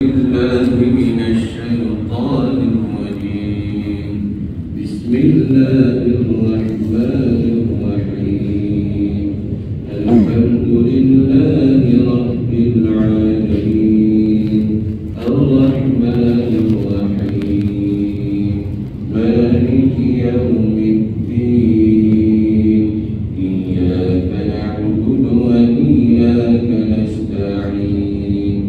بالله من الشيطان الرجيم. بسم الله الرحمن الرحيم. الحمد لله رب العالمين الرحمن الرحيم مالك يوم الدين إياك نعبد وإياك نستعين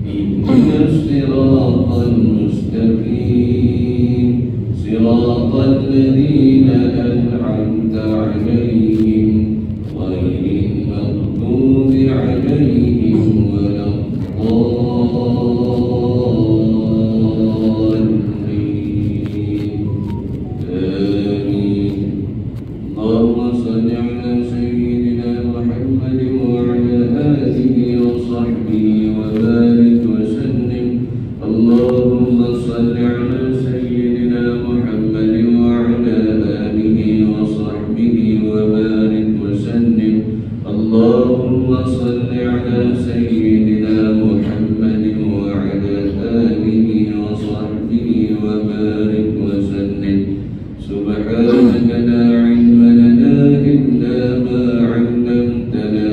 اهدنا الصراط المستقيم صراط الذين أنعمت عليهم غير المغضوب عليهم ولا الضالين آمين. اللهم صل على سيدنا محمد وعلى آله وصحبه وبارك وسلم. اللهم صل على سيدنا محمد وعلى آله وصحبه وبارك وسلم. اللهم صل على سيدنا محمد وعلى آله وصحبه وبارك وسلم. سبحانك لا علم لنا إلا ما علمتنا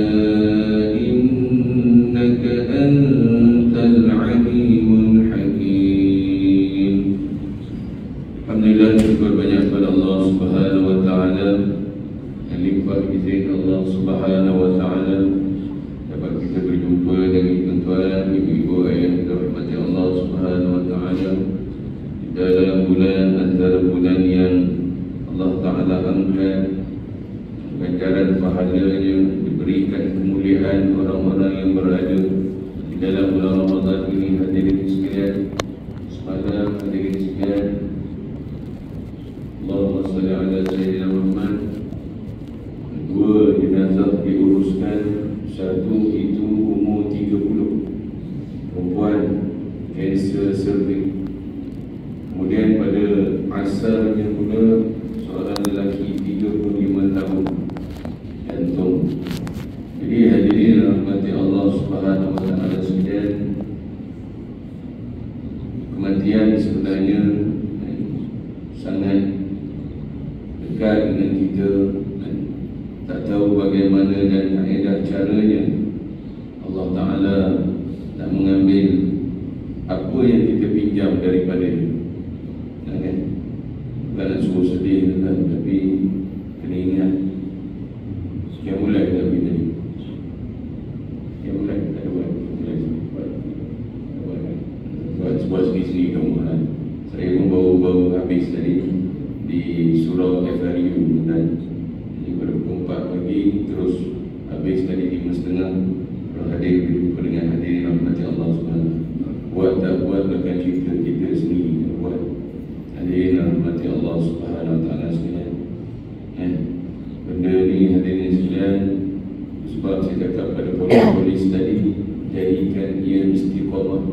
إنك أنت العليم الحكيم. Alhamdulillah, syukur banyak kepada Allah Subhanahu wa taala yang limpah izin Allah Subhanahu wa taala dapat kita berjumpa dengan tuan-tuan, ibu-ibu, ayah dirahmati Allah Subhanahu wa taala di dalam bulan antara bulan yang Allah taala angkat ganjaran pahalanya, diberikan kemuliaan orang-orang yang berada di dalam bulan Ramadan ini. Hadirin sekalian, semalam hadirin sekalian, Allahumma salli ala Sayyidina Muhammad, dua jenazah diuruskan. Satu itu umur 30, perempuan, kanser cervix. Kemudian pada asarnya pula seorang lelaki 35 tahun, jantung. Jadi hadirin rahmati Allah Subhanahu wa taala sekalian, kematian sebenarnya sangat dekat dengan kita, dan tak tahu bagaimana dan kaedah caranya Allah Ta'ala nak mengambil apa yang kita pinjam daripada dia. Kan? Bukan nak suruh sedih kan? Tapi kena ingat sekian mulai dah bina ni. Sekian mulai tak ada buat sebuah sendiri-sendiri kamu kan. Saya pun baru habis tadi di surau FRU dan jadi pada pukul 4 pagi terus habis tadi 5.30 terus hadir berjumpa dengan hadirin rahmati Allah Subhanahu. Buat tak buat bahkan kita sendiri buat. Hadirin rahmati Allah Subhanahu wa taala sekalian. Benda ni hadirin sekalian, sebab saya cakap pada polis tadi, jadikan ia istiqamah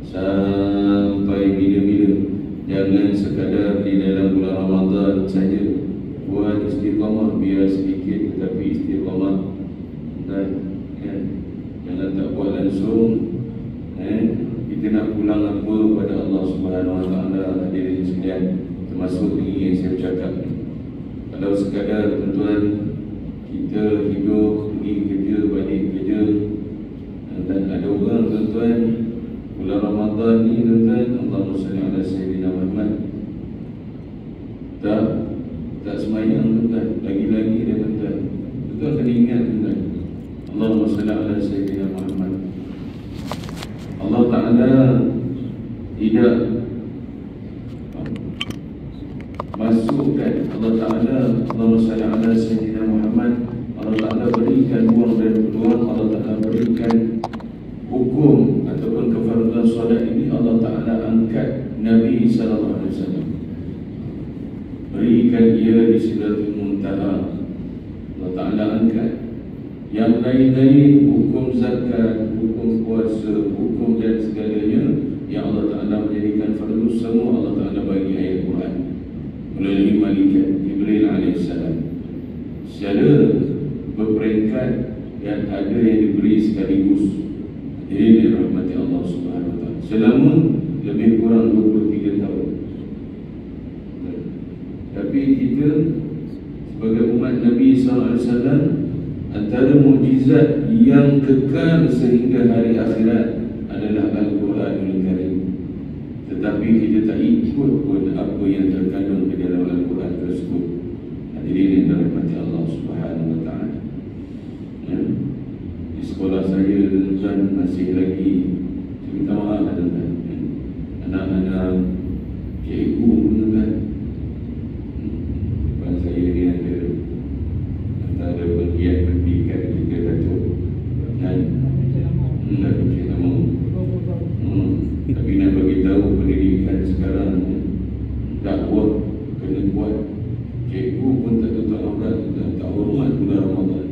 sampai bila-bila. Jangan sekadar di dalam bulan Ramadan saja buat istiqamah, biar sedikit tetapi istiqamah. Dan jangan tak buat langsung. Kita nak pulang apa pada Allah Subhanahu wa taala, hadirin sekalian, termasuk ini yang saya cakap ni. Kalau sekadar tuan-tuan kita hidup, pergi kerja, balik kerja, dan ada orang tuan-tuan bulan Ramadan ni tuan-tuan, Allahumma salli ala Sayyidina Muhammad, tak semayang tuan-tuan, lagi-lagi dia tuan-tuan. Tuan-tuan kena ingat tuan-tuan, Allahumma salli ala Sayyidina Muhammad. Allah Ta'ala tidak masukkan, Allah Ta'ala, Allahumma salli ala Sayyidina Muhammad, Allah Ta'ala berikan ruang dan peluang, Allah Ta'ala berikan hukum ataupun kefarduan solat ini. Allah Ta'ala angkat Nabi sallallahu alaihi wasallam, berikan ia di Sidratul Muntaha. Allah Ta'ala angkat. Yang lain-lain, hukum zakat, hukum puasa, hukum dan segalanya yang Allah Ta'ala menjadikan fardu, semua Allah Ta'ala bagi ayat Quran melalui malaikat Jibril alaihissalam secara berperingkat, dan ada yang diberi sekaligus. Ini dirahmati Allah Subhanahu wa taala. selama lebih kurang 23 tahun. Tapi kita sebagai umat Nabi SAW, antara mukjizat yang kekal sehingga hari akhirat adalah Al-Quranul Karim. Tetapi kita tak ikut pun apa yang terkandung di dalam Al-Quran tersebut. Hadirin yang dirahmati Allah Subhanahu Wa Taala. Ya. Di sekolah saya tuan masih lagi, saya minta maaf tuan, anak-anak cikgu pun kan, bukan saya ni ada antara penggiat pendidikan kita Datuk dan nak cik nama. Tapi nak bagi tahu pendidikan sekarang dakwah kena kuat. Cikgu pun tak tutup aurat, tak hormat bulan Ramadan.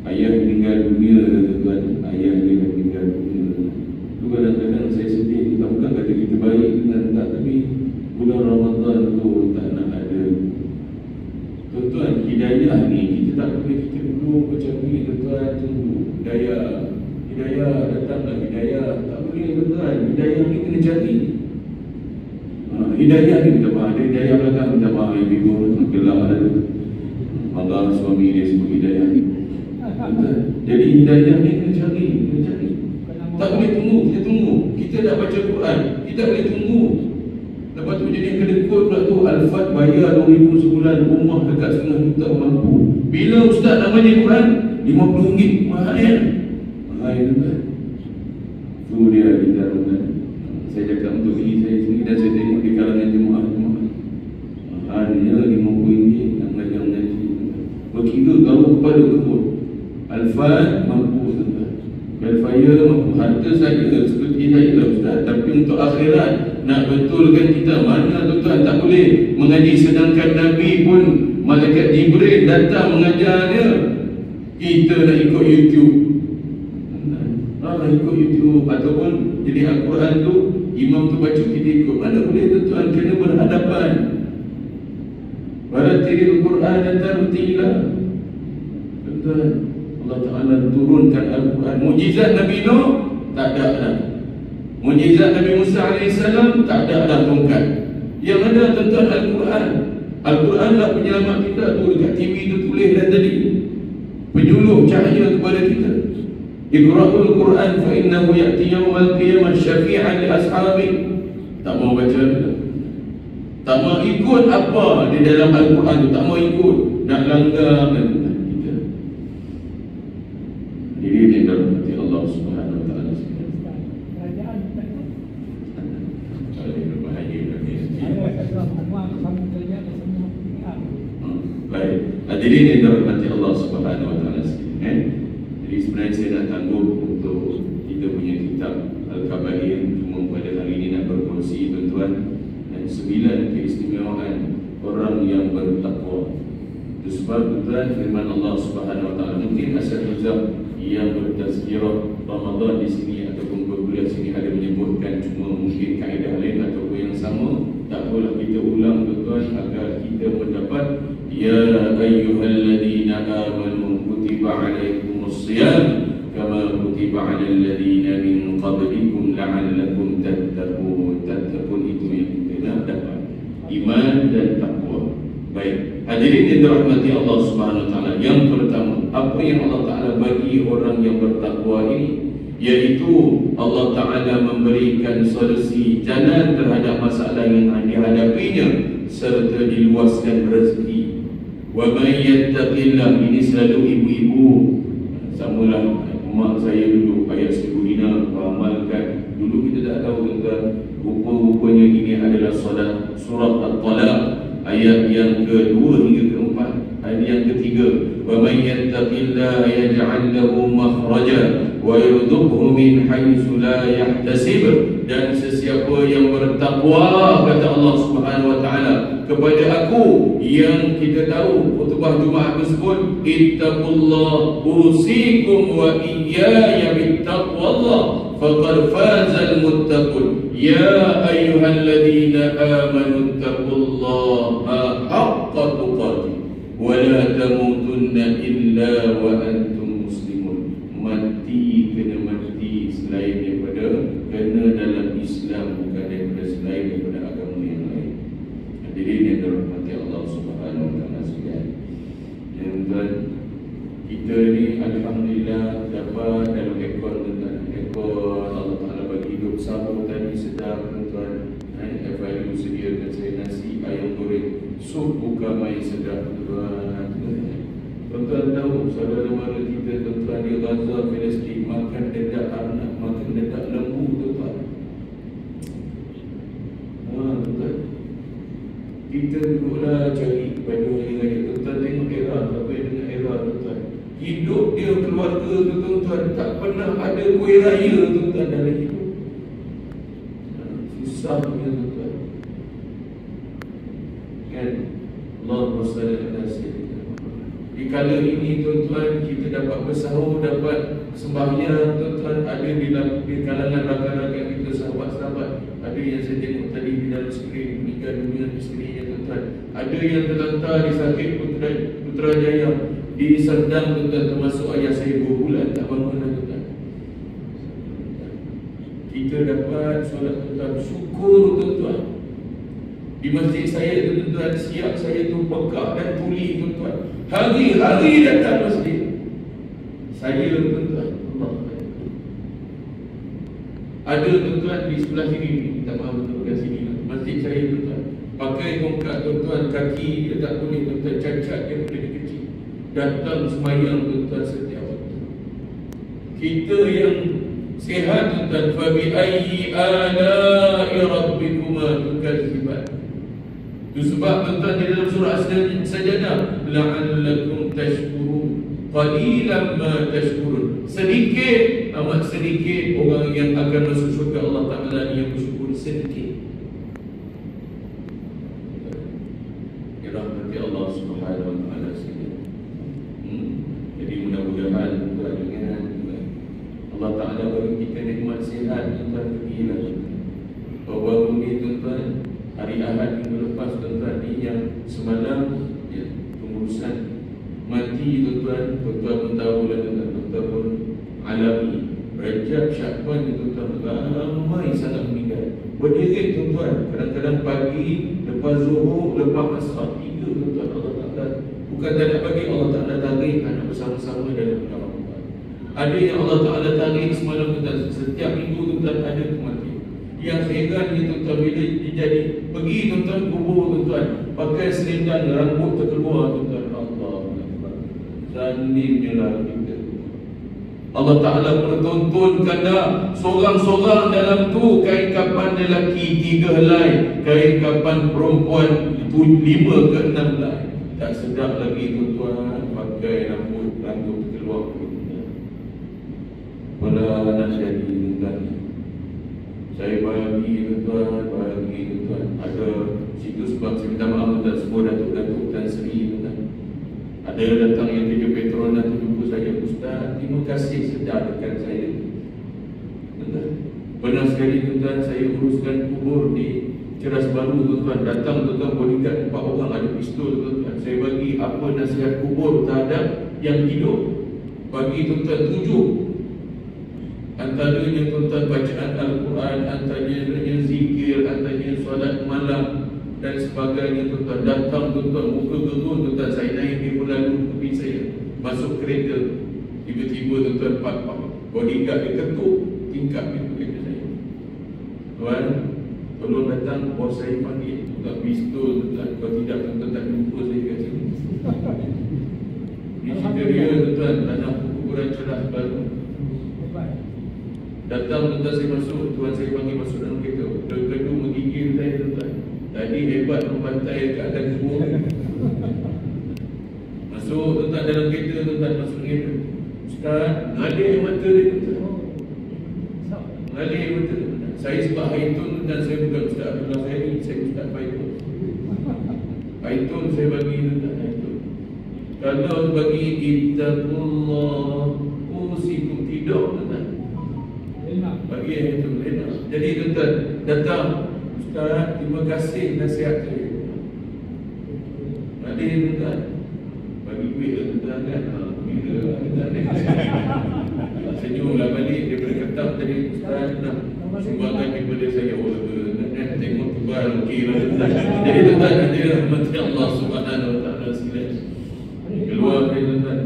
Ayah meninggal dunia tuan, ayah dia meninggal dunia. Tu kadang-kadang saya sedih, bukan kata kita baik dengan tak, tapi bulan Ramadan tu tak nak ada. Tuan-tuan, hidayah ni kita tak boleh kita dulu macam ni tuan-tuan, tunggu hidayah datanglah hidayah. Tak boleh tuan-tuan, hidayah ni kena cari. Hidayah ni minta maaf, hidayah belakang minta maaf, ibu gelap ada tu. Allah suami dia sebut hidayah. Jadi hidayah ni kena cari. Tak boleh tunggu, kita tunggu. Kita dah baca Quran, kita boleh tunggu. Lepas tu jadi kedekut pula tu, Al-Fat bayar 2,000 sebulan, rumah dekat setengah juta mampu. Bila ustaz namanya Quran, RM50, mahal. Mahal tuan. Tu dia kita tuan. Saya cakap untuk diri saya sendiri dan saya tengok di kalangan jemaah. Mahalnya RM50 nak mengajar-mengaji. Berkira kalau kepada kebun Al-Fat mampu tuan. Belfire mampu, harta saya seperti saya lah ustaz. Tapi untuk akhirat, nak betulkan kita, mana tuan-tuan tak boleh mengaji. Sedangkan Nabi pun malaikat Jibril datang mengajar dia. Kita nak ikut YouTube, ikut YouTube ataupun jadi Al-Quran tu imam tu baca kita ikut. Mana boleh tuan-tuan, kena berhadapan. Baratilil Quran dan tartila. Tuan-tuan, Allah Ta'ala turunkan Al-Quran. Mujizat Nabi Nuh tak ada dah. Mujizat Nabi Musa AS tak ada dah tongkat. Yang ada tuan-tuan Al-Quran. Al-Quran lah penyelamat kita tu. Dekat TV tu tulis dah tadi, penyuluh cahaya kepada kita. Iqra'ul Quran fa innahu ya'ti yawmal qiyamah syafi'an li ashabi. Tak mau baca, tak mau ikut apa di dalam Al-Quran tu, tak mau ikut, nak langgar dan kita. Jadi ini dirahmati Allah Subhanahu Wa Taala. Kerajaan berbahaya bagi baik. Hadirin yang dirahmati Allah Subhanahu Wa Taala sekalian. Jadi sebenarnya saya nak tangguh untuk kita punya kitab Al-Kabair, cuma pada hari ini nak berkongsi tuan-tuan, dan 9 keistimewaan orang yang bertakwa. Itu sebab tuan-tuan firman Allah Subhanahu Wa Taala, mungkin asal-usul yang bertazkirah Ramadan di sini ataupun berkuliah sini ada menyebutkan, cuma mungkin kaedah lain ataupun yang sama. Tak apalah, kita ulang tuan-tuan agar kita mendapat ya ayyuhalladzina amanu kutiba alaikumus shiyam kama kutiba alal ladzina min qablikum la'allakum tattaqun. Tattaqun itu yang kita nak dapat, iman dan takwa. Baik, hadirin yang dirahmati Allah Subhanahu Wa Taala, yang pertama, apa yang Allah Taala bagi orang yang bertakwa ini, yaitu Allah Taala memberikan solusi jalan terhadap masalah yang dihadapinya serta diluaskan rezeki. Wa may yattaqillah, ini selalu ibu-ibu, samalah mak saya dulu ayat 1000 dinar amalkan. Dulu kita tak tahu tentang rupa-rupanya ini adalah surat At-Talaq ayat yang kedua hingga keempat. Ayat yang ketiga, wa may yattaqillaha yaj'al lahu makhraja wa yarzuqhu min haitsu la yahtasib. Dan sesiapa yang bertakwa, kata Allah Subhanahu Wa Taala, kepada aku, yang kita tahu khutbah Jumaat tersebut, ittaqullah usikum wa iyaya bittaqwallah faqad fazal muttaqun. Ya ayyuhalladzina amanu ittaqullaha haqqa tuqatih wa la tamutunna illa wa antum muslimun. Mati kena mati selain daripada sup bukan main sedap tuan. Tuan-tuan tahu saudara mara kita tuan-tuan di Gaza, Palestin makan dedak anak, makan dedak lembu tuan. Tuan. Kita duduklah cari pada hari raya tuan. Tengok era sampai dengan era tuan. Hidup dia keluarga tu tuan, tak pernah ada kuih raya tuan dalam hidup. Susahnya tuan. Kan Allahumma salli ala sayyidina Muhammad. Di kala ini tuan-tuan kita dapat bersahur, dapat sembahyang tuan-tuan, ada di kalangan rakan-rakan kita, sahabat-sahabat, ada yang saya tengok tadi di dalam skrin meninggal dunia isterinya tuan-tuan, ada yang terlantar di sakit Putrajaya, di Serdang tuan-tuan, termasuk ayah saya 2 bulan tak bangun tuan-tuan. Kita dapat solat tuan-tuan, syukur tuan-tuan. Di masjid saya tuan-tuan, siap saya tu pekak dan tuli tuan-tuan, hari-hari datang masjid. Saya tuan-tuan, Allah. Ada tuan-tuan di sebelah sini, minta maaf betul kat sini, masjid saya tuan-tuan, pakai tongkat tuan-tuan, kaki dia tak boleh tuan-tuan, cacat dia boleh kecil, datang semayang tuan-tuan setiap waktu. Kita yang sihat tuan-tuan, fa bi ayyi ala'i rabbikuma tukadziban. Itu sebab tuan-tuan di dalam surah As-Sajdah, la'allakum tashkurun, qalilan ma tashkurun. Sedikit, amat sedikit orang yang akan masuk syurga Allah Ta'ala ni yang bersyukur, sedikit. Ya rahmati Allah Subhanahu wa Ta'ala sekalian. Jadi mudah-mudahan tuan dengan Allah Ta'ala bagi kita nikmat sihat, tuan-tuan pergilah. Baru-baru ni tuan-tuan, hari Ahad minggu lepas tuan-tuan ni yang semalam ya, pengurusan mati tuan-tuan, tuan-tuan pun tahu lah tuan-tuan, tuan-tuan pun alami. Rajab Syakban tuan-tuan ramai sangat meninggal. Berdiri tuan-tuan, kadang-kadang pagi, lepas zuhur, lepas asar, 3 tuan-tuan. Allah Ta'ala bukan tak nak bagi, Allah Ta'ala tarik anak bersama-sama dalam bulan Ramadan. Ada yang Allah Ta'ala tarik semalam tuan-tuan, setiap minggu tuan-tuan ada kematian. Yang herannya tuan-tuan, bila dia jadi pergi tuan-tuan kubur tuan-tuan, pakai selendang, rambut terkeluar tuan-tuan. Allah zalimnya lah kita. Allah Ta'ala menuntunkan dah seorang-seorang dalam tu kain kapan lelaki 3 helai, kain kapan perempuan itu 5 ke 6 helai. Tak sedap lagi tuan-tuan pakai rambut terkeluar. Wala nak jadi tuan-tuan. Saya bagi tuan-tuan, ada situ sebab saya minta maaf tuan-tuan, semua datuk-datuk dan seri tuan-tuan. Ada datang yang 7 Petronas tu jumpa saya, Ustaz, terima kasih sedarkan saya. Tuan-tuan, pernah sekali tuan-tuan saya uruskan kubur di Ceras Baru tuan-tuan, datang tuan-tuan bodyguard 4 orang ada pistol tuan-tuan. Saya bagi apa nasihat kubur terhadap yang hidup, bagi tuan-tuan 7. Antaranya tuan-tuan bacaan Al-Quran, antaranya zikir, antaranya solat malam dan sebagainya tuan-tuan. Datang tuan-tuan, muka gerun tuan-tuan, saya naik di berlalu tepi saya, masuk kereta, tiba-tiba tuan-tuan bodyguard dia ketuk tingkap pintu kereta saya. Tuan, tolong datang, bos saya panggil, buka pistol tuan-tuan. Kalau tidak tuan-tuan tak jumpa saya kat sini. Ini cerita dia tuan-tuan, tanah kuburan Ceras Baru. Datang tuan-tuan, saya masuk, tuan saya panggil masuk dalam kereta. Kedua menggigil saya tuan-tuan. Tadi hebat membantai kat atas kubur. Masuk tuan-tuan dalam kereta tuan-tuan, masuk kereta. Ustaz, ngalih mata dia tuan-tuan. Ngalih mata. Saya sebab Haitun tuan-tuan, saya bukan Ustaz Abdullah Khairi, saya Ustaz Haitun. Haitun saya bagi tuan-tuan, Haitun. Kalau bagi ittaqullah usikum, tidak tuan-tuan. Bagi yang itu enak. Jadi tuan-tuan datang, Ustaz, terima kasih nasihat saya. Tadi tuan-tuan bagi duit tuan-tuan kan, bila tuan-tuan senyumlah balik daripada ketam tadi. Ustaz nak sumbangan daripada saya, nak tengok tebal okey lah tuan-tuan. Jadi tuan-tuan nanti rahmat Allah Subhanahu wa Ta'ala sekalian keluar dari tuan-tuan.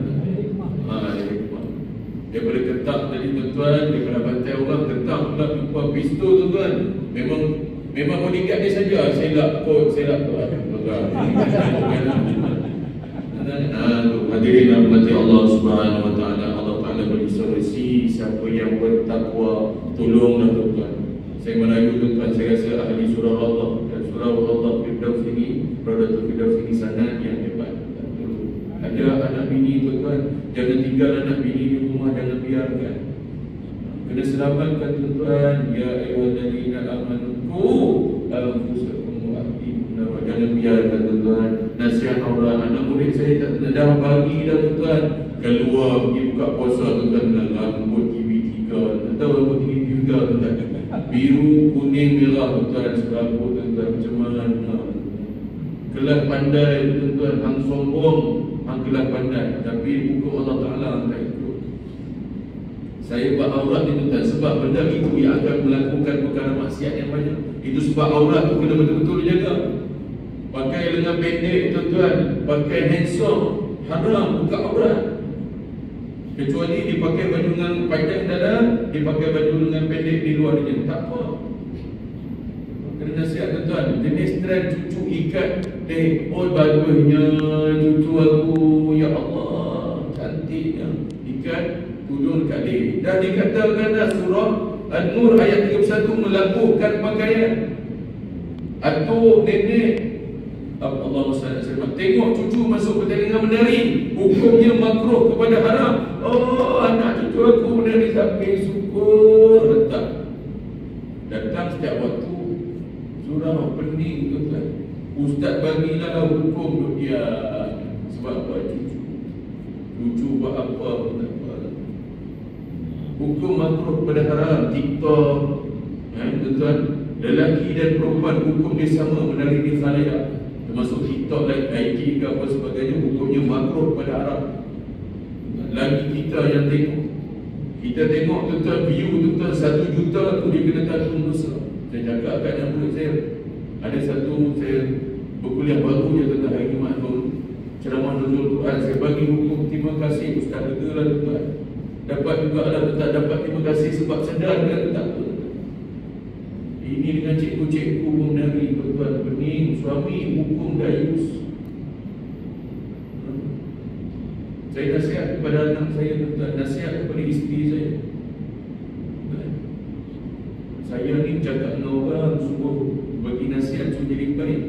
Daripada ketak tadi tuan-tuan, daripada bantai orang, ketak pula pistol tuan-tuan. Memang Memang bodyguard dia saja, selak kot, selak kot. Hadirin rahmati Allah Subhanahu wa taala. Allah Taala berinstruksi siapa yang bertakwa, tolonglah tuan-tuan. Saya merayu tuan-tuan, saya rasa ahli surah Allah dan surah Allah Firdaus ini, Radatul Firdaus ini sanad yang hebat. Ada anak bini tuan-tuan, jangan tinggal anak bini di rumah, jangan biarkan. Kena selamatkan tuan-tuan. Ya ayyuhallazina amanu anfusakum wa ahlikum nara. Jangan biarkan tuan-tuan. Nasihat orang anak murid saya tak kena dah pagi dah tuan-tuan. Keluar pergi buka puasa tuan-tuan dengan rambut TV3. Tak tahu rambut TV3 tuan-tuan. Biru, kuning, merah tuan-tuan. Serabut tuan-tuan macam mana. Kelas pandai tuan-tuan. Hang sombong, hang kelas pandai. Tapi hukum Allah Ta'ala tak ikut. Saya buat aurat ni tuan-tuan sebab benda itu yang akan melakukan perkara maksiat yang banyak. Itu sebab aurat tu kena betul-betul jaga. Pakai lengan pendek tuan-tuan, pakai handsome, haram buka aurat. Kecuali dipakai baju dengan panjang dalam, dipakai baju dengan pendek di luar dia, tak apa. Kena nasihat tuan-tuan. Jenis trend cucu ikat oh bagusnya cucu aku, ya Allah, cantiknya. Ikat tudung dekat dia. Dah dikatakan dah surah An-Nur ayat 31 melakukan pakaian. Atuk, nenek, Allah SWT tengok cucu masuk pertandingan menari, hukumnya makruh kepada haram. Oh, anak cucu aku menari sampai syukur letak. Datang setiap waktu surah pening tuan-tuan. Ustaz bagilah hukum dia. Sebab apa cucu? Cucu buat apa pun tak apa. Hukum makruh kepada haram. TikTok, tuan-tuan, lelaki dan perempuan hukum dia sama menari di khalayak. Termasuk TikTok, like IG ke apa sebagainya, hukumnya makruh kepada haram. Lagi kita yang tengok. Kita tengok tuan-tuan, view tuan-tuan 1 juta tu dia kena tanggung dosa. Saya cakap kat anak murid saya, ada satu saya berkuliah baru je tuan-tuan, hari Jumaat tu ceramah nuzul Quran, saya bagi hukum terima kasih Ustaz Gegalah tuan-tuan. Dapat juga lah tuan-tuan, dapat terima kasih sebab sedar kan tak tu. Ini dengan cikgu-cikgu menari tuan-tuan, pening. Suami hukum dayus. Saya nasihat kepada anak saya tuan-tuan, nasihat kepada isteri saya. Saya ni cakap dengan orang, suruh bagi nasihat suruh jadi baik.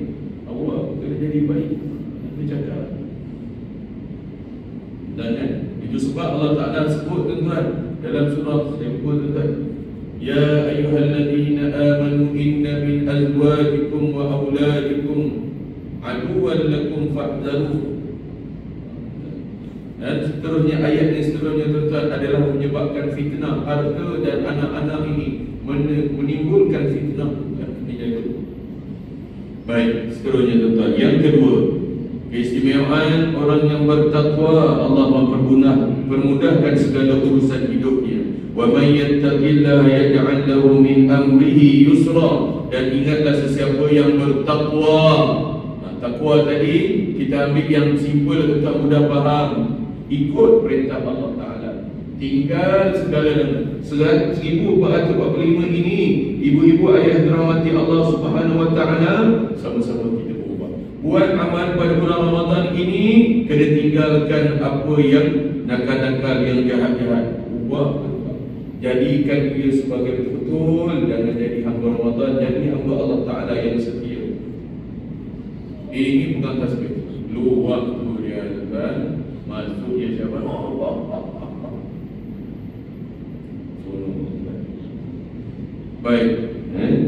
Awak kena jadi baik. Dia cakap. Dan itu sebab Allah Ta'ala sebut tuan-tuan dalam surah saya sebut tuan-tuan, Ya ayyuhalladzina amanu inna min azwajikum wa auladikum aduwwan lakum fahdharu. Dan seterusnya ayat ini seterusnya tuan-tuan adalah menyebabkan fitnah. Harta dan anak-anak ini menimbulkan fitnah. Ini jaga. Baik, seterusnya tuan-tuan. Yang kedua, keistimewaan orang yang bertakwa, Allah mempermudahkan segala urusan hidupnya. Wa may yattaqillaha yaj'al lahu min amrihi yusra. Dan ingatlah sesiapa yang bertakwa. Takwa tadi kita ambil yang simple untuk mudah faham. Ikut perintah Allah Ta'ala, tinggal segala 1445 ini. Ibu-ibu ayah dirahmati Allah Subhanahu wa Ta'ala, sama-sama kita berubah. Buat amal pada bulan Ramadan ini, kena tinggalkan apa yang nakal-nakal, yang jahat-jahat. Ubah. Jadikan dia sebagai betul-betul. Jangan jadi hamba Ramadan, jadi hamba Allah Ta'ala yang setia. Ini bukan tasbih. Lu waktu dia kan masuknya siapa? Baik,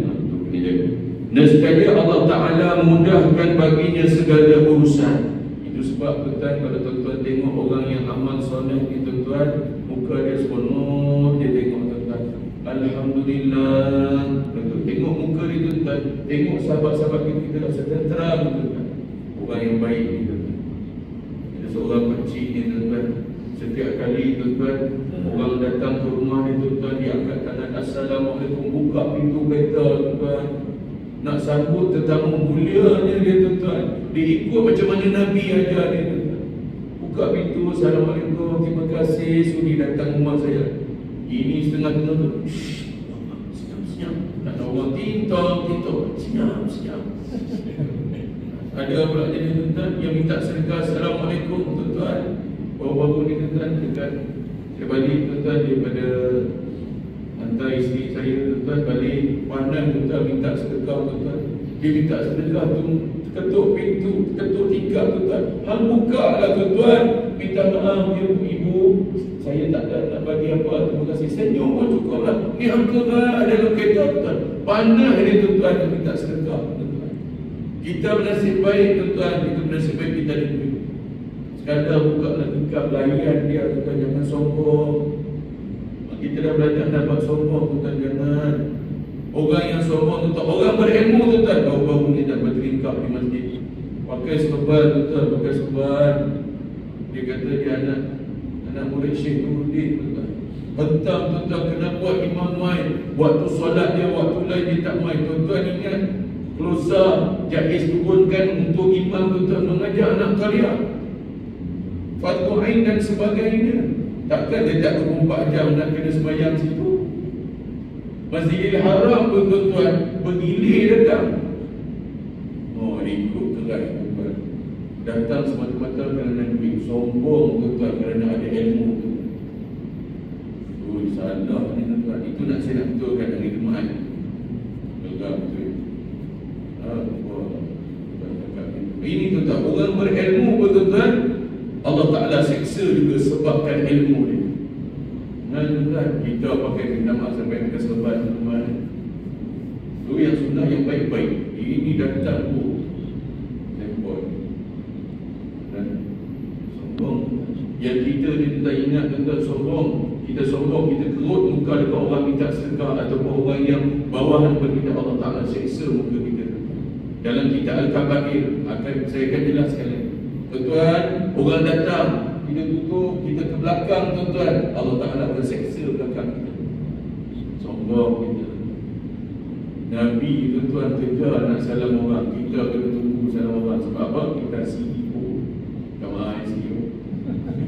untuk ini jaga. Nescaya Allah Ta'ala mudahkan baginya segala urusan. Itu sebab tuan-tuan, kalau tuan-tuan tengok orang yang amal soleh ni tuan-tuan, muka dia seronok, dia tengok tuan-tuan, Alhamdulillah. Tengok muka dia tuan-tuan, tengok sahabat-sahabat kita rasa tenteram tuan-tuan. Orang yang baik ni tuan-tuan. Ada seorang pakcik ni tuan-tuan, setiap kali tuan-tuan orang datang ke rumah ni tuan-tuan, dia angkat tangan Assalamualaikum, buka pintu kereta tuan-tuan, nak sambut tetamu mulianya dia tuan-tuan. Dia ikut macam mana Nabi ajar dia tuan-tuan. Buka pintu, Assalamualaikum, terima kasih sudi datang rumah saya. Ini setengah-tengah tu, senyap-senyap. Tak ada orang tinta TikTok, senyap. Ada pula jadi tuan yang minta sedekah. Assalamualaikum tuan. Baru-baru ni tuan dekat saya balik tuan daripada hantar isteri saya tuan balik pandang tuan minta sedekah tuan. Dia minta sedekah tu ketuk pintu, ketuk tingkap tuan. Hang buka lah tuan. Minta maaf ya ibu, saya tak ada nak bagi apa. Terima kasih. Senyum pun cukup lah. Ni angka lah dalam kereta tuan. Pandang dia tuan minta sedekah tuan. Kita bernasib baik tuan. Kita bernasib baik kita ada duit. Sekadar buka lah tingkap layan dia tuan. Jangan sombong. Kita dah belajar dapat sombong tuan. Jangan. Orang yang sombong tuan, orang berilmu tuan. Baru-baru ni tak bertingkap di masjid. Pakai serban tuan, pakai serban. Dia kata dia anak murid Syekh Nuruddin tuan. Hentam tuan kena buat imam mai. Waktu solat dia, waktu lain dia tak mai. Tuan ingat Kelusa Jais turunkan untuk imam tuan mengajar anak karya Fardu Ain dan sebagainya. Takkan dia tak 24 jam nak kena sembahyang situ. Masjidil Haram pun tuan bergilir datang. Oh, ikut keras tuan. Datang semata-mata kerana duit. Sombong tuan kerana ada ilmu. Oh, salah ni tuan. Itu nak saya nak betulkan hari Jumaat. Betul. Ini tuan, orang berilmu tuan, Allah Ta'ala seksa juga sebabkan ilmu dia. Tuan, kita pakai minta maaf sampai ke serban teman. Itu yang sunnah yang baik-baik. Ini datang tu handphone dan sombong. Yang kita tak ingat tuan sombong. Kita sombong, kita kerut muka dekat orang minta sedekah ataupun orang yang bawahan kita, Allah Ta'ala seksa muka kita. Dalam kitab Al-Kabair saya akan jelaskan lagi. Tuan, orang datang, kita tutup, kita ke belakang tuan, Allah Ta'ala akan seksa belakang kita. Sombong kita. Nabi tuan tegar nak salam orang, kita kena tunggu salam orang. Sebab apa? Kita CEO. Kamai CEO.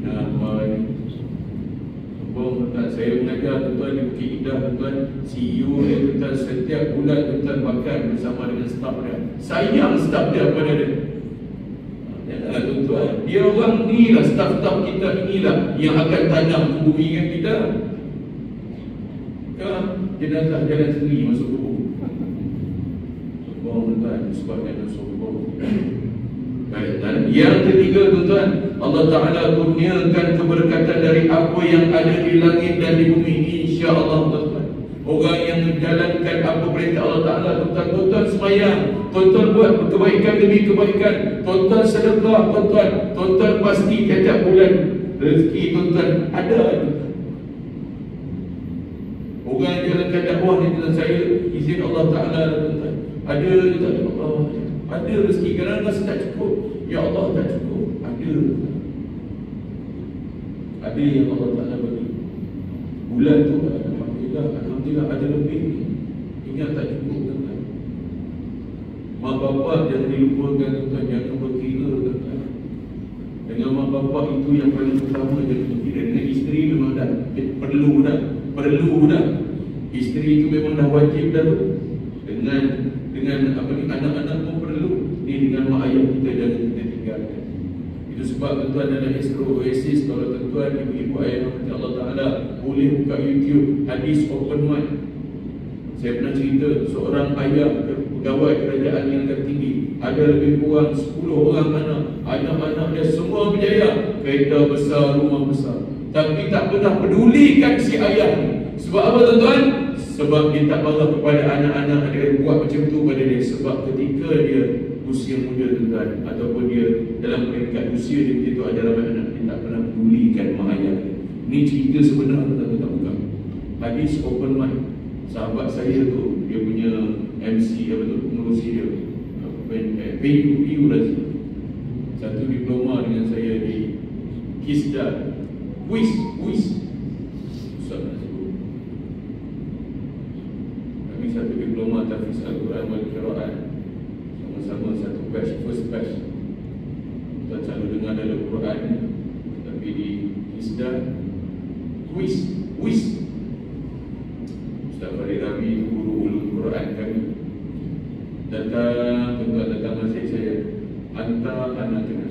Namai. Sombong tuan. Saya mengajar tuan di Bukit Indah tuan. CEO dia tuan setiap bulan tuan makan bersama dengan staf dia. Sayang staf dia pada dia. Janganlah tuan. Dia orang ni lah, staf-staf kita inilah yang akan tanam kebunyian kita. Kan? Jenazah jalan sendiri masuk kubur. Sombong tuan. Sebabnya dia sombong. Baik, dan yang ketiga tuan, Allah Ta'ala kurniakan keberkatan dari apa yang ada di langit dan di bumi. InsyaAllah tuan. Orang yang menjalankan apa perintah Allah Ta'ala, tuan semayang, tuan buat kebaikan demi kebaikan, tuan sedekah, tuan pasti tiap bulan rezeki tuan ada. Orang yang jalankan dakwah ni tuan, saya izin Allah Ta'ala tuan, ada Allah, ada rezeki kerana rasa tak cukup. Ya Allah tak cukup, ada yang Allah Ta'ala bagi. Bulan tu Alhamdulillah ada lebih. Ingat tak cukup tuan. Mak bapak jangan dilupakan tuan. Jangan berkira tuan. Dengan mak bapak itu yang paling utama. Jangan berkira. Dengan isteri memang dah perlu dah. Isteri itu memang dah wajib dah tu. Dengan apa ni, anak-anak pun perlu. Ni dengan mak ayah kita jangan kita tinggalkan. Itu sebab tuan dalam Astro Oasis, kalau tuan ibu-ibu ayah Allah Ta'ala boleh buka YouTube hadis open mic. Saya pernah cerita seorang ayah pegawai kerajaan yang tertinggi, ada lebih kurang 10 orang anak-anak dia semua berjaya, kereta besar, rumah besar, tapi tak pernah pedulikan si ayah ni. Sebab apa tuan-tuan? Sebab dia tak marah kepada anak-anak dia buat macam tu pada dia. Sebab ketika dia usia muda tuan, ataupun dia dalam peringkat usia dia begitu ajar anak, dia tak pernah pedulikan mak ayah dia. Ni cerita sebenar tuan-tuan, tak bukan hadis open mic. Sahabat saya tu, dia punya MC apa tu, pengurusi dia PU Razi, satu diploma dengan saya di Kisda Kuis Ustaz nak sebut. Kami satu diploma Tahfiz Al-Quran wal Qira'at, sama-sama satu batch, first batch. Kita selalu dengar dalam Quran, tapi di Kisda Kuis Ustaz Farid Rabi, guru ulum Quran kami. datang masjid saya, hantar anak kena.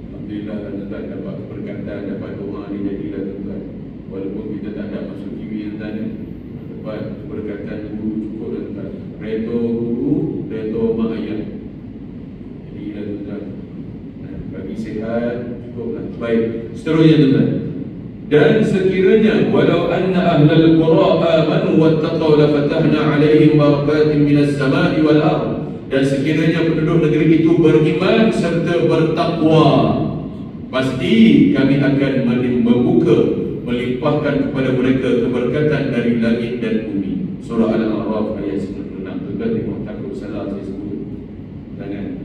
Alhamdulillah tuan-tuan dapat keberkatan, dapat doa ni jadilah tuan-tuan. Walaupun kita tak ada masuk TV yang tadi, dapat keberkatan guru cukup tuan-tuan. Reto guru, reto mak ayah. Jadilah tuan-tuan. Bagi sihat cukuplah. Baik, seterusnya tuan-tuan. Dan sekiranya walau anna ahlal qura amanu wattaqaw la fatahna alaihim barakatin minas sama'i wal ardh. Dan sekiranya penduduk negeri itu beriman serta bertakwa, pasti kami akan membuka, melimpahkan kepada mereka keberkatan dari langit dan bumi. Surah Al-A'raf ayat 96. Tuan-tuan tengok, takut salah saya sebut. Jangan.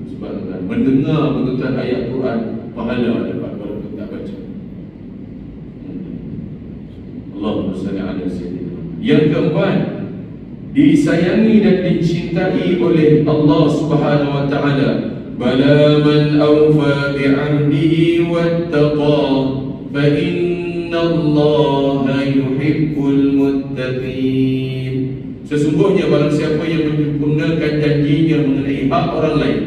Sebab tuan mendengar betul-betul ayat Quran, pahala dapat walaupun tak baca. Allahumma salli ala sayyidina. Yang keempat, disayangi dan dicintai oleh Allah Subhanahu wa taala. Bala man awfa bi'ahdihi wattaqa fa innallaha yuhibbul muttaqin. Sesungguhnya barang siapa yang menyempurnakan janjinya mengenai hak orang lain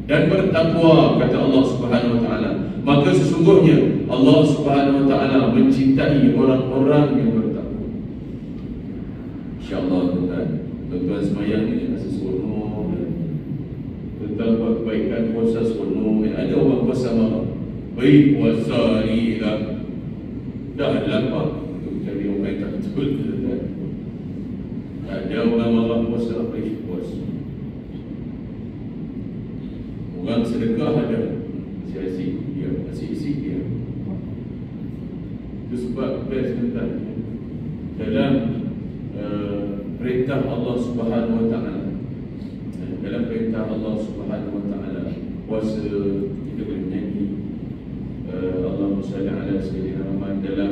dan bertakwa, kata Allah Subhanahu wa taala, maka sesungguhnya Allah Subhanahu wa taala mencintai orang-orang yang bertakwa. InsyaAllah tuan-tuan semayang ni rasa seronok, tuan-tuan buat kebaikan, puasa seronok. Ada orang puasa marah, baik puasa ni lah dah lapar, cari orang yang tak betul tuan-tuan. Ada orang marah puasa, baik puasa. Orang sedekah ada, asyik dia, asyik dia. Itu sebab best tuan-tuan dalam perintah Allah Subhanahu wa taala. Dalam perintah Allah Subhanahu wa taala, puasa kita boleh menyanyi Allahumma salli ala sayyidina Muhammad. Dalam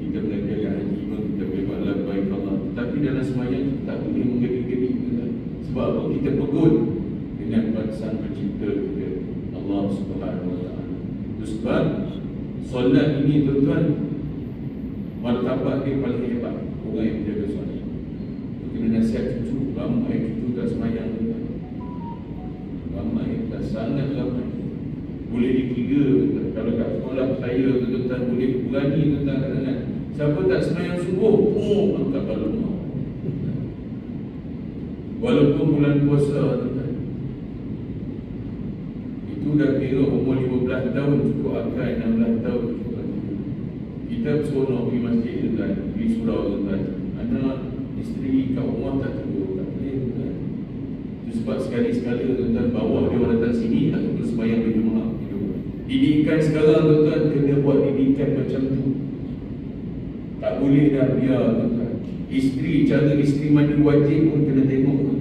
kita mengerjakan haji pun kita boleh buat labbaik Allah. Tapi dalam sembahyang kita tak boleh menggedi-gedi. Sebab apa? Kita pegut dengan bangsa pencipta kita, Allah Subhanahu wa taala. Itu sebab solat ini tuan-tuan, martabat dia paling hebat. Orang yang menjaga solat, kena nasihat cucu, ramai cucu tak semayang tuan. Ramai, tak sangat ramai. Boleh dikira tuan. Kalau kat sekolah saya tuan-tuan boleh berani tuan-tuan kadang-kadang. Siapa tak semayang subuh, angkat balon. Walaupun bulan puasa tuan-tuan, itu dah kira umur 15 tahun cukup akal, 16 tahun cukup akal. Kita seronok pergi masjid tuan, pergi surau tuan. Anak, isteri kat rumah tak tegur, tak boleh tuan. Itu sebab sekali-sekala tuan bawa dia orang datang sini ataupun sembahyang berjemaah. Didikan sekarang tuan kena buat didikan macam tu. Tak boleh dah biar tuan. Isteri, cara isteri mandi wajib pun kena tengok tuan.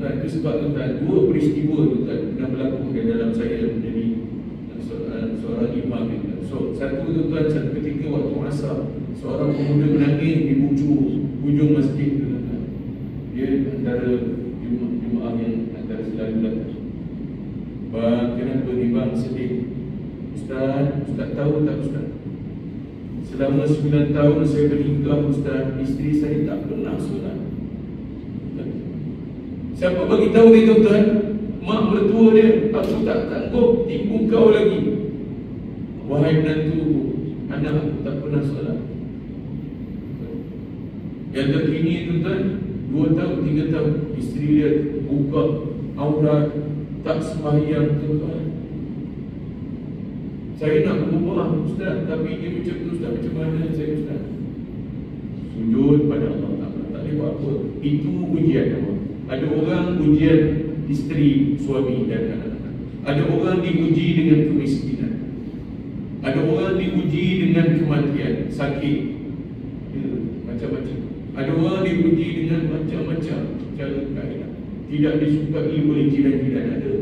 Itu sebab tuan, dua peristiwa tuan pernah berlaku dalam saya menjadi seorang imam tuan. Satu tuan, satu ketika waktu asar, seorang pemuda menangis di hujung masjid tuan. Dia antara jemaah yang antara selalu datang. Bang, kenapa ni bang sedih? Ustaz tahu tak Ustaz? Selama 9 tahun saya bernikah Ustaz, isteri saya tak pernah solat. Siapa bagi tahu dia tuan? Mak mertua dia, aku tak sanggup tipu kau lagi. Wahai menantu, anak aku tak pernah solat. Yang terkini tuan, 2 tahun, 3 tahun, isteri dia buka aurat, tak sembahyang tuan. Saya nak berubah Ustaz, tapi dia macam tu Ustaz, macam mana saya Ustaz? Sujud pada Allah Ta'ala, tak boleh buat apa. Itu ujian Allah. Ada orang ujian isteri, suami dan anak-anak. Ada orang diuji dengan kemiskinan. Ada orang diuji dengan kematian, sakit, macam-macam. Ada orang diuji dengan macam-macam cara kaedah. Tidak disukai oleh jiran-jiran ada.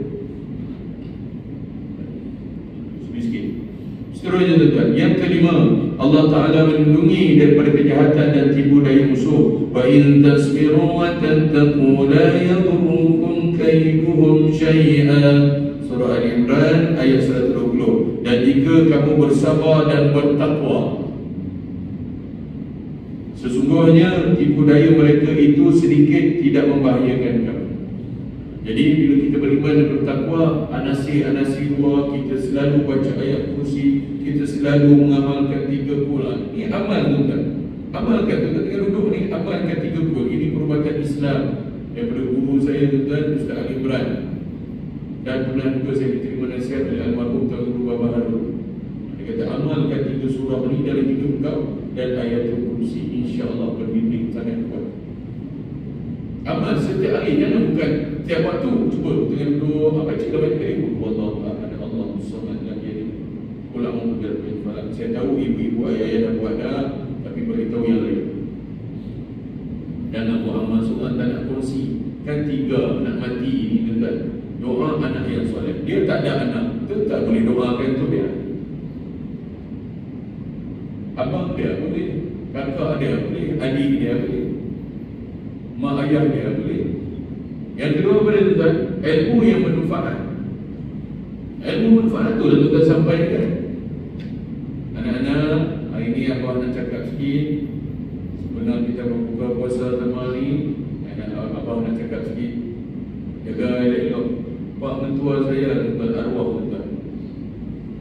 Miskin. Seterusnya tuan-tuan, yang kelima, Allah Ta'ala melindungi daripada kejahatan dan tipu daya musuh. Wa in tasbiru wa tattaqu la yadurrukum kaiduhum syai'an. Surah Al-Imran ayat 120. Dan jika kamu bersabar dan bertakwa, Sesungguhnya tipu daya mereka itu sedikit tidak membahayakan kamu. Jadi bila kita beriman dan bertakwa, anasi-anasi luar, kita selalu baca ayat kursi, kita selalu mengamalkan 3 Quran. Ini amal tuan. Amalkan tuan, tengah duduk ni, amalkan 3 Quran. Ini perubatan Islam daripada guru saya tuan, Ustaz Ali Imran. Dan pernah juga saya diterima nasihat oleh almarhum Tuan Guru Baba Harun. Dia kata amalkan 3 surah ni dalam hidup kau, dan ayatul kursi insya-Allah berbimbing sangat kuat. Amal setiap hari, jangan bukan setiap waktu. Cuba tengah duduk, apa cakap banyak kali, wallahu a'lam, Allahu samad lam yalid wa lam yulad wa lam yakul. Saya tahu ibu-ibu ayah-ayah dah buat dah, tapi beritahu yang lain. Dan Abu Ahmad Sunnah tak nak kursi. Kan 3 nak mati ni tuan. Doa anak yang soleh. Dia tak ada anak, kita tak boleh doakan tu dia. Abang dia boleh, kakak dia boleh, adik dia boleh, mak ayah dia boleh. Yang kedua pada tuan, ilmu yang bermanfaat. Ilmu manfaat tu dah tuan sampaikan. Anak-anak, hari ni abang nak cakap sikit. Sebelum kita berbuka puasa sama ni, abang nak cakap sikit. Jaga elok-elok pak mentua saya tuan, arwah tuan.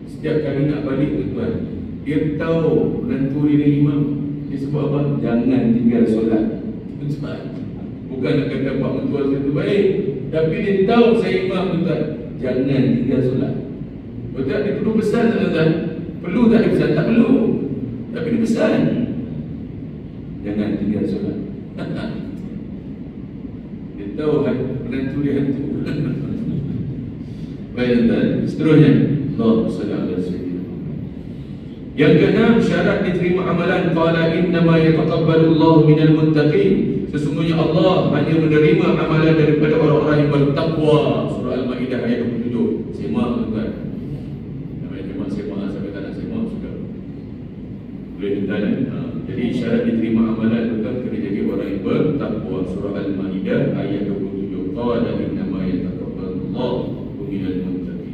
Setiap kali nak balik tuan, dia tahu menantu dia imam. Dia sebut abang, jangan tinggal solat. Sebab bukan nak kata pak mentua saya tu baik, tapi dia tahu saya imam tuan, jangan tinggal solat. Betul, dia perlu pesan tak tuan? Perlu tak dia pesan? Tak perlu, tapi dia pesan, jangan tinggal solat. Dia tahu menantu dia hantu. Baik tuan, seterusnya Allahumma salli ala sayyidina. Yang keenam, syarat diterima amalan, qala innama yataqabbalu Allahu minal muttaqin. Sesungguhnya Allah hanya menerima amalan daripada orang-orang yang bertakwa. Surah Al-Maidah ayat 27. Semak tuan. Namanya semak sampai tak nak semak sudah. Boleh tuan. Jadi syarat diterima amalan tuan kena jadi orang yang bertakwa. Surah Al-Maidah ayat 27. Qala innama yataqabbalu Allahu minal muttaqin.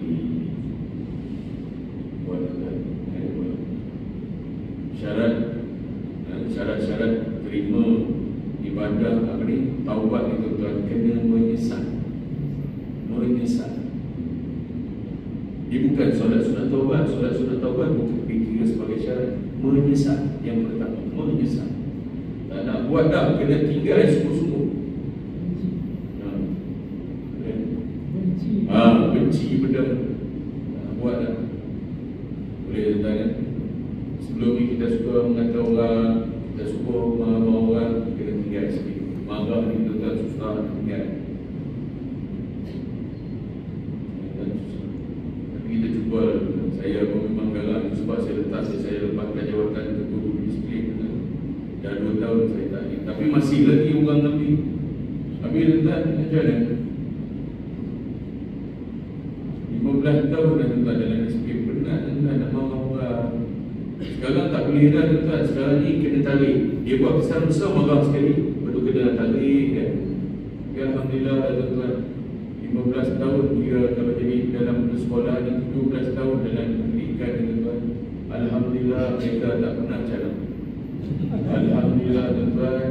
Syarat-syarat terima ibadah apa ni, taubat itu tuan, kena menyesal. Menyesal. Dia bukan solat sunat taubat bukan dikira sebagai syarat. Menyesal yang pertama, menyesal. Tak nak buat dah, kena tinggal sungguh-sungguh. Benci benda buat dah. Boleh tuan. Sebelum ni kita suka mengata orang, kita suka marah orang, kita tinggal sikit. Marah ni tuan susah tinggal. Tapi kita cuba. Saya pun memang galak sebab saya letak saya lepaskan jawatan ketua disiplin. Dah 2 tahun saya tak ni. Tapi masih lagi orang lebih. Habis tuan macam mana? 15 tahun dah tuan dalam disiplin. Penat tuan nak marah orang. Sekarang tak boleh dah tuan. Sekarang ni kena tarik. Dia buat kesalahan besar, marah sekali, lepas tu kena tarik kan. Ya, Alhamdulillah tuan, 15 tahun dia kalau jadi dalam sekolah ni, 17 tahun dalam pendidikan tuan. Alhamdulillah mereka tak pernah cara. Alhamdulillah tuan.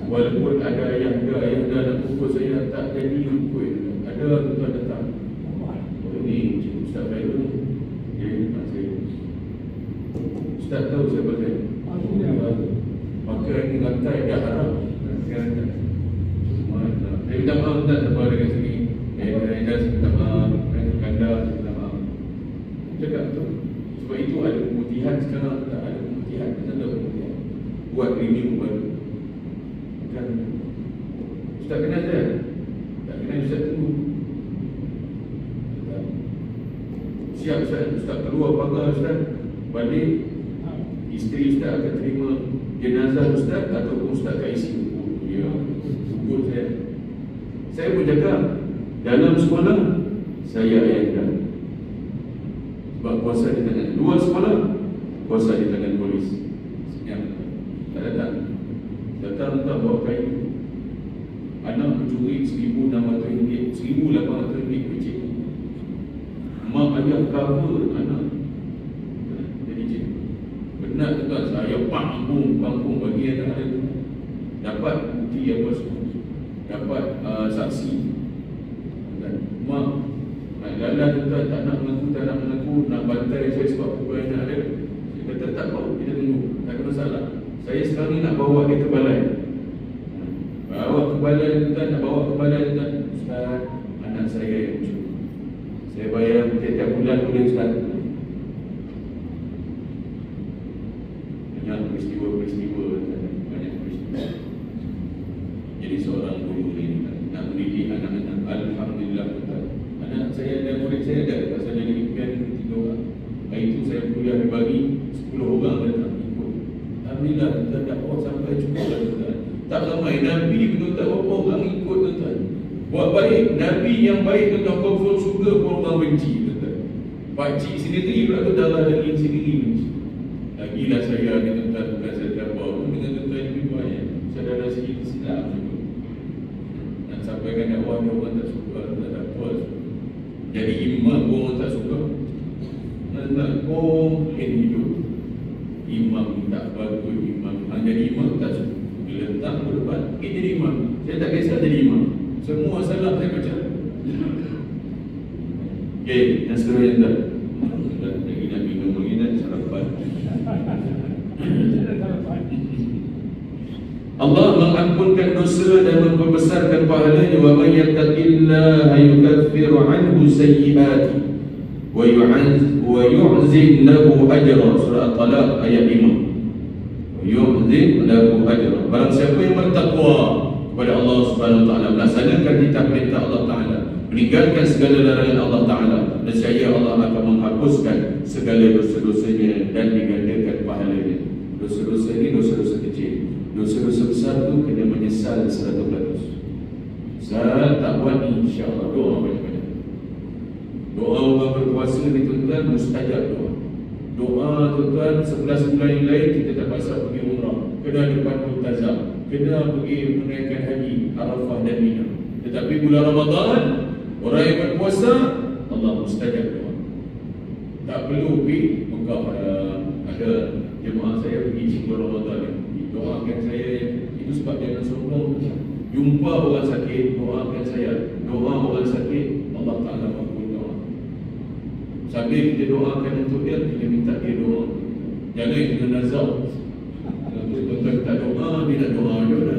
Walaupun ada ayah nak pukul saya, tak jadi pukul. Ada tuan datang. Ini cikgu Ustaz saya ni. Dia nak saya. Ustaz tahu saya pakai. Pakai ni lantai dah haram. Saya minta maaf Ustaz sebab dekat sini. Saya minta maaf. Kanda saya minta maaf. Cakap tu. Sebab itu ada pemutihan sekarang. Tak ada pemutihan. Tak ada pemutihan. Buat review baru. Kan Ustaz kenal saya? Tak kenal Ustaz tunggu. Siap Ustaz keluar pagar Ustaz. Balik isteri Ustaz akan terima jenazah Ustaz ataupun Ustaz kat ICU. Ya, syukur saya. Saya pun cakap dalam sekolah saya ayah. Sebab kuasa di tangan. Luar sekolah kuasa di tangan polis. Senyap. Tak datang. Datang bawa kayu. Anak mencuri RM1,600, RM1,800 kecil. Mak ayah cover anak. Jadi cikgu. Benar tuan, saya panggung bagi yang tak ada. Dapat bukti apa semua, dapat saksi. Dan mak nak jalan tuan, tak nak mengaku, nak bantai saya sebab apa yang tak ada. Dia kata tak apa, kita tunggu, tak ada masalah. Saya sekarang ni nak bawa dia ke balai. Bawa ke balai tuan, nak bawa ke balai tuan. Ustaz, anak saya yang curi. Saya bayar tiap bulan boleh Ustaz. Banyak peristiwa, banyak peristiwa. Jadi seorang guru ini nak mendidik anak-anak. Alhamdulillah Ustaz. Anak saya dan murid saya ada pasal jadi impian 3 orang. Hari itu saya kuliah dibagi 10 orang datang ikut. Alhamdulillah kita dakwah sampai cukup Ustaz. Tak ramai Nabi pun tak berapa orang ikut Tuan. Buat baik, Nabi yang baik Tuan, confirm surga pun orang benci Tuan. Pakcik sendiri pula tu darah daging sendiri benci. Lagilah saya ni Tuan, bukan saya dapat dengan Tuan lebih banyak. Saudara sikit silap juga. Nak sampaikan dakwah ni orang tak suka, tak dapat. Jadi imam pun orang tak suka. Nak komplain hidup. Imam tak bagus, imam jadi imam tak suka. Bila tak berdebat, kita jadi imam. Saya tak kisah jadi imam. Semua salah saya baca. Okey, yang seterusnya tak. Lagi nak minum lagi nak sarapan. Allah mengampunkan dosa dan memperbesarkan pahalanya. Wa may yattaqillaha yukaffiru anhu sayyi'ati wa yu'zim lahu ajra. Surah At-Talaq ayat 5. Yu'zim lahu ajra. Barang siapa yang bertakwa kepada Allah Subhanahu wa taala, melaksanakan titah perintah Allah Taala, meninggalkan segala larangan Allah Taala, nescaya Allah akan menghapuskan segala dosa-dosanya dan digandakan pahalanya. Dosa-dosa ini dosa-dosa kecil. Dosa-dosa besar tu kena menyesal 100%. Saya tak buat ni, insya-Allah doa banyak-banyak. Doa orang berpuasa ni tuan-tuan mustajab doa. Doa tuan-tuan 11 bulan yang lain kita terpaksa pergi umrah, kena depan multazam, kena pergi menunaikan haji Arafah dan Mina. Tetapi bulan Ramadan orang yang berpuasa Allah mustajab doa. Tak perlu pergi Mekah. Ada jemaah saya pergi bulan Ramadan ni, doakan saya. Itu sebab jangan sombong. Jumpa orang sakit, doakan saya. Doa orang sakit, Allah Ta'ala makbul doa. Sambil kita doakan untuk dia, kita minta dia doa. Jangan kita nazar. Tuan-tuan tak doa, dia nak doa juga.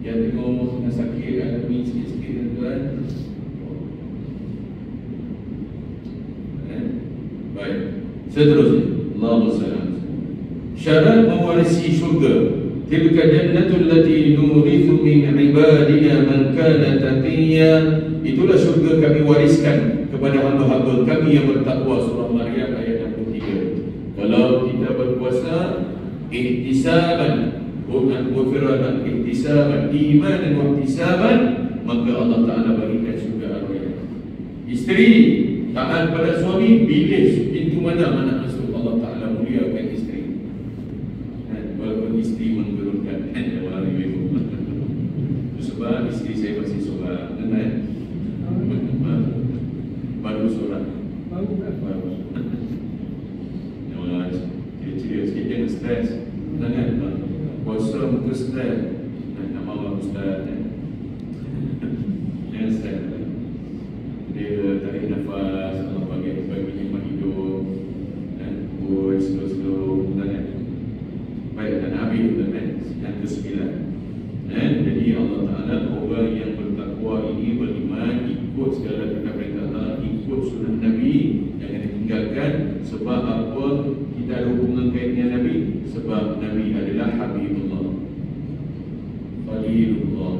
Yang tengok yang sakit, ada minum sikit-sikit tuan-tuan. Baik, seterusnya Allahumma sallam. Syarat mewarisi syurga. Tilka jannatul lati nurithu min ibadina man kana taqiyya. Itulah syurga kami wariskan kepada hamba-hamba kami yang bertakwa. Surah Maryam ayat 63. Kalau kita berpuasa ihtisaban, bukan berfirman ihtisaban, imanan wa ihtisaban, maka Allah Ta'ala berikan syurga ar-rayyan. Isteri taat pada suami, pilih pintu mana anak masuk. Allah Ta'ala muliakan isteri. Walaupun isteri menggerunkan itu sebab isteri saya masih seorang. Baru seorang. Baru. Ceria sikit, jangan stres. Jangan puasa muka stres. Nak marah Ustaz. Jangan stres. Dia tarik nafas, Allah bagi nikmat hidup. Buat slow-slow. Jangan. Baik, dan Nabi yang ke-9. Jadi Allah Ta'ala, orang yang bertakwa ini beriman, ikut segala perintah Allah, ikut sunnah Nabi, jangan ditinggalkan. Sebab apa kita ada hubungan kaitnya Nabi? Sebab Nabi adalah Habibullah, Khalilullah.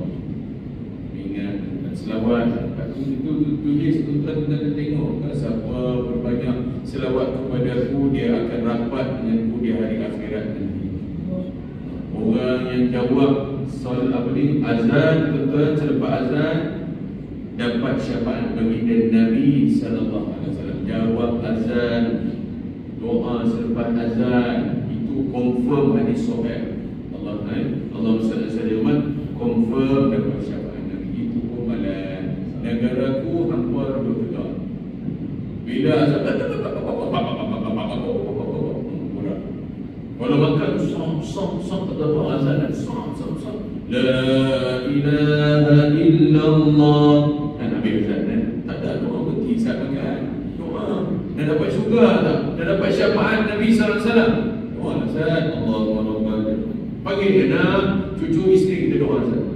Ingat selawat itu tulis tuan-tuan dan tengok kan, siapa berbanyak selawat kepada aku, dia akan rapat denganku di hari akhirat nanti. Orang yang jawab soal azan tuan-tuan, selepas azan dapat syafaat baginda Nabi sallallahu alaihi wasallam. Jawab azan, doa selepas azan, itu confirm hadis sahih. Allahumma salli alaihi wasallam, confirm dapat syafaat Nabi. Itu amalan negaraku hampa duduk tegak. Bila azan Kalau makan sok tak tahu azan sok. La ilaha illallah. Nabi azan tak ada doa berhenti saat makan. Doa. Dah dapat syurga tak? Dah dapat syafaat Nabi sallallahu alaihi wasallam. Doa azan Allahu akbar. Pagi kena cucu isteri kita doa azan.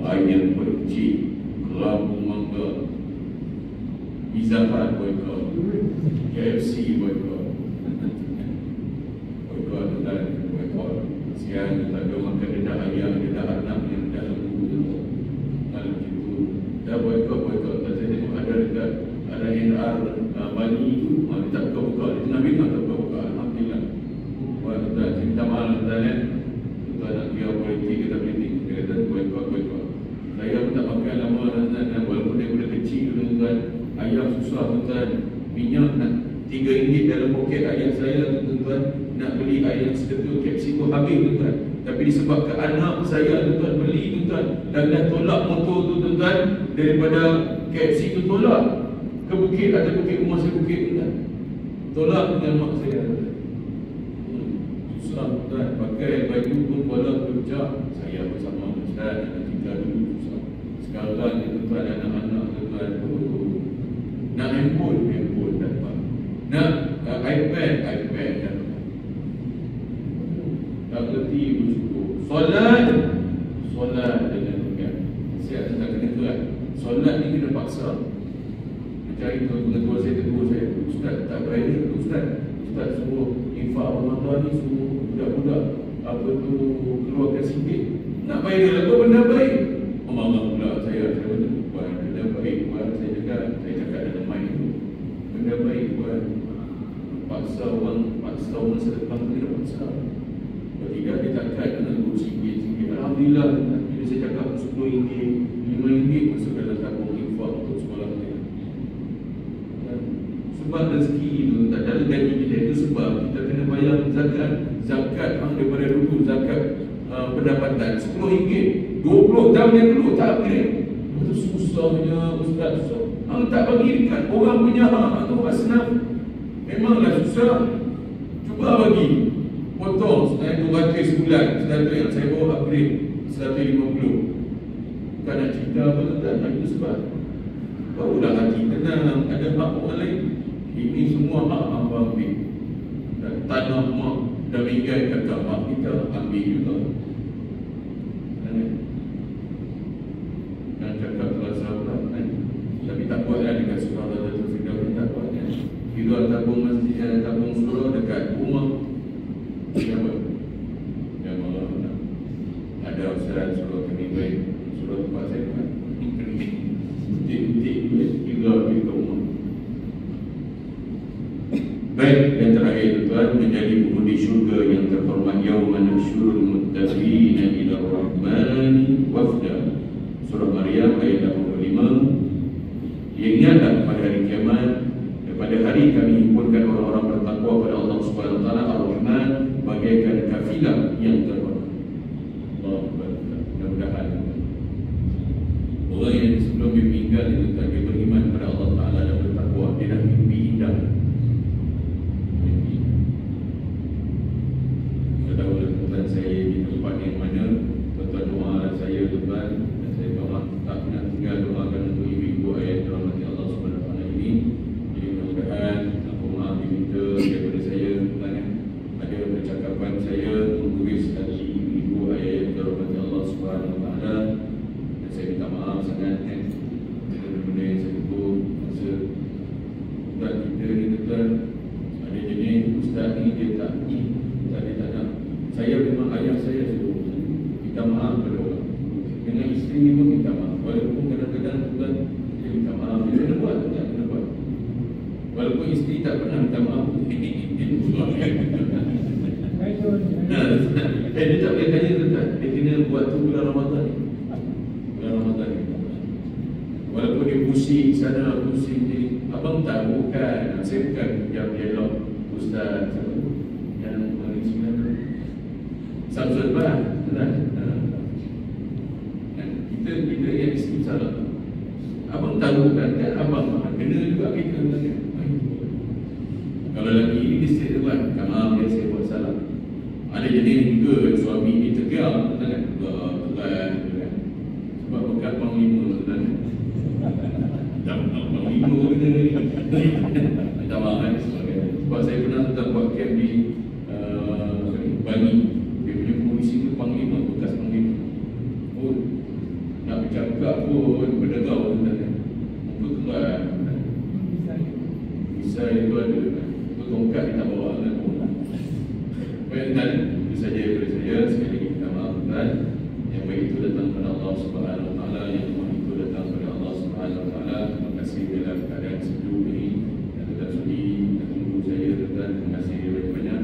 Ayam berci, kelabu mangga, Pizza Hut boykot, KFC boykot, dan boykot. Siang kita ada makan dedak ayam, dedak anak yang dedak lembu tu. Kalau gitu, dah boykot. Saya tengok ada dekat ada NR Bali tu, dia tak buka. Dia Nabi tak buka. Alhamdulillah. Buat kita minta maaf tuan Tuan nak biar politik kita politik. Dia kata boykot. Saya pun tak pakai lama dan walaupun daripada kecil dulu tuan, ayam susah tuan, minyak nak RM3 dalam poket ayah saya tuan, nak beli ayam seketul KFC pun habis tuan. Tapi disebabkan anak saya tuan beli tuan dan dah tolak motor tu tuan, daripada KFC tu tolak ke bukit, ada bukit rumah saya bukit tuan, tolak dengan mak saya. Susah tuan, pakai baju pun pola kerja. Saya bersama Ustaz ada 3 dulu. Sekarang ni tuan anak-anak tuan nak handphone dapat, nak iPad dapat. Tak berhenti bersyukur. Solat dengan kan. Saya tak kena tuan. Solat ni kena paksa. Mencari tuan saya tegur saya. Ustaz tak berani Ustaz suruh infak Ramadan ni, suruh budak-budak apa tu keluarkan sikit. Nak bayar lah tu benda baik. Allah pula saya buat benda baik buat. Saya cakap dalam mic tu, benda baik buat. Paksa orang sedekah tu kena paksa. Kalau tidak dia takkan nak guru sikit. Alhamdulillah bila saya cakap RM10, RM5 masuk dalam tabung infak untuk sekolah saya. Sebab rezeki tu tak ada gaji kita itu, sebab kita kena bayar zakat daripada dulu, zakat pendapatan RM10, 20 tahun yang dulu tak upgrade. Itu susahnya Ustaz. Hang tak bagi dekat orang punya hak tu asnaf. Memanglah susah. Cuba bagi potong 200 sebulan, 100 yang saya bawa upgrade 150. Bukan nak cerita apa tak itu sebab barulah hati tenang, ada hak orang lain. Ini semua hak hamba ambil. Dan tanah mak dah meninggal kakak mak kita ambil juga. Dan cakap telah sahabat kan, tapi tak buat lah dekat surah Al-Fatihah Firdaus, tak buat kan. Kira tabung masjid, tabung surah dekat rumah. Siapa? Yang Allah nak. Ada usaha surah kemimpinan, surah tempat saya kan. Butik-butik kira pergi ke rumah. Baik, yang terakhir tuan, menjadi penghuni syurga yang terhormat yauma nahsyurul muttaqina ila rahmani wafda. Surah Maryam ayat 85. Ingatlah pada hari kiamat, pada hari kami himpunkan orang-orang bertakwa pada Allah Subhanahu wa taala Ar-Rahman bagaikan kafilah yang terhormat. Mudah-mudahan orang yang sebelum dia meninggal itu dia beriman pada Allah Taala dan bertakwa, dia dah mimpi indah. Tuan saya di tempat yang mana tuan doa saya tuan, dan saya doa tak nak tinggal doakan untuk ibu-ibu ayah dirahmati Allah Subhanahu wa taala ini. Jadi mudah-mudahan aku maaf diminta daripada saya tuan, ada percakapan saya mengguris hati ibu-ibu ayah yang dirahmati Allah Subhanahu wa taala, dan saya minta maaf sangat benda-benda yang saya tegur masa tuan kita ni tuan. Ada jenis ustaz ni dia tak nak. Saya memang ayah saya suruh minta maaf pada orang. Dengan isteri pun minta maaf. Walaupun kadang-kadang tuan dia minta maaf, dia kena buat tu tak kena buat. Walaupun isteri tak pernah minta maaf, dia buat. Dia tak boleh tanya tuan. Dia kena buat tu bulan Ramadan ni. Bulan Ramadan ni. Walaupun dia pusing sana, pusing ni. Abang tak, bukan. Saya bukan yang dialog ustaz yang mengisahkan Samsul Bah, kan? Kita yang isteri salah. Abang tahu kan abang kena juga kita kan. Kalau lelaki ini dia straight away, maaf ya saya buat salah. Ada jenis juga suami ni tegar, kan? Tegar, sebab bekat panglima dan tak panglima kita ni. Minta maaf kan sebab saya pernah tetap buat camp di Bali. Dia punya polisi tu panglima, bekas panglima. Oh, nak bercakap pun berdegau sebenarnya. Muka keras. Misai itu ada. Tongkat dia tak bawa kan. Baik dan itu saja daripada saya. Sekali lagi minta maaf dan yang baik itu datang kepada Allah Subhanahu Wa Taala, yang buruk itu datang kepada Allah Subhanahu Wa Taala. Terima kasih dalam keadaan sejuk ini yang tetap sudi dan tunggu saya dan terima kasih banyak-banyak.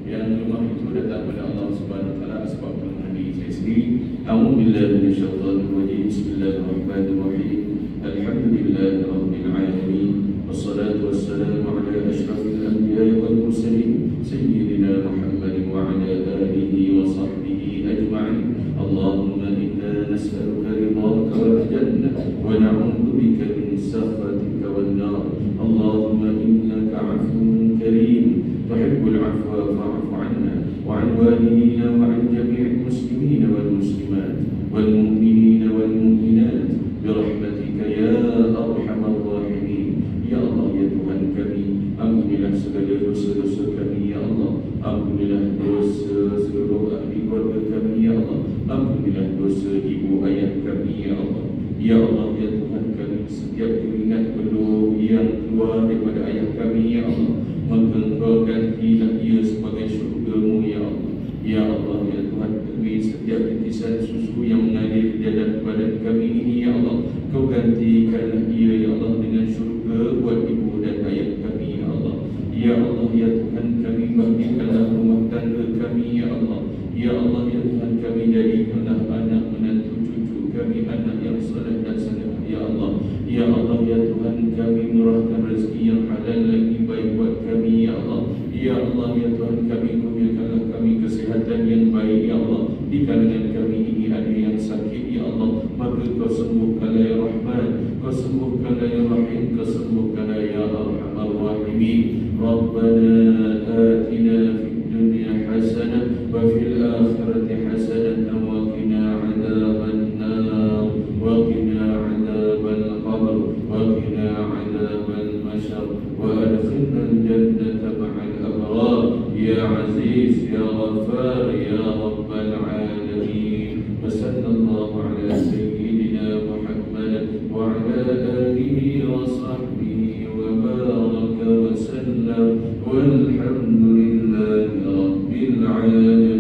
Yang lemah itu datang kepada Allah Subhanahu Wa Taala sebab kelemahan diri saya sendiri. A'udzubillahi minasyaitonir rajim. Bismillahirrahmanirrahim. Alhamdulillahirabbil alamin. Wassalatu wassalamu ala asyrafil anbiya'i wal mursalin sayyidina Muhammadin wa ala alihi wa sahbihi ajma'in. Allahumma inna nas'aluka ridhaka wal jannah wa na'udzu bika min sakhatika wan nar. Allahumma innaka 'afuwwun karim tuhibbul 'afwa fa'fu 'anna wa 'an walidina wa 'an jami'il muslimina wal muslimat wal mu'minina wal mu'minat birahmatika ya arhamar rahimin. Ya Allah, ya Tuhan kami, ampunilah segala dosa-dosa kami, ya Allah. Ampunilah dosa seluruh ahli keluarga kami, ya Allah. Ampunilah dosa ibu ayah kami, ya Allah. Ya Allah, ya Tuhan kami, setiap keringat peluh yang keluar daripada ayah kami, ya Allah, maka Engkau gantilah ia sebagai syurga-Mu, ya Allah. Ya Allah, ya Tuhan kami, setiap titisan susu yang mengalir di dalam badan kami ini, ya Allah, Kau gantikanlah ia, ya Allah, dengan syurga buat ibu dan ayah kami, ya Allah. Ya Allah, ya Tuhan kami, bahagikanlah rumah tangga kami, ya Allah. Ya Allah, ya Tuhan kami, jadikanlah anak menantu cucu kami anak yang saleh dan saleh, ya Allah. Ya Allah, ya Tuhan kami, murahkan rezeki yang halal lagi baik buat kami, ya Allah. Ya Allah, ya Tuhan kami, kurniakanlah kami kesihatan yang baik, ya Allah. Di kalangan kami ini ada yang sakit, ya Allah, maka Kau sembuhkanlah ya Rahman, Kau sembuhkanlah ya Rahim, Kau sembuhkanlah ya Arhamar Rahimin. Rabbana atina fid dunya hasanah wa fil akhirati hasanah wa qina adzaban nar wa qina adzabal qabr wa qina adzabal mahsyar wa adkhilna al-jannata ma'al abrar ya aziz ya ghaffar ya rabbal alamin. Wa sallallahu ala sayyidina Muhammad wa ala alihi wa sahbihi wa baraka wa sallam walhamdulillahi rabbil alamin.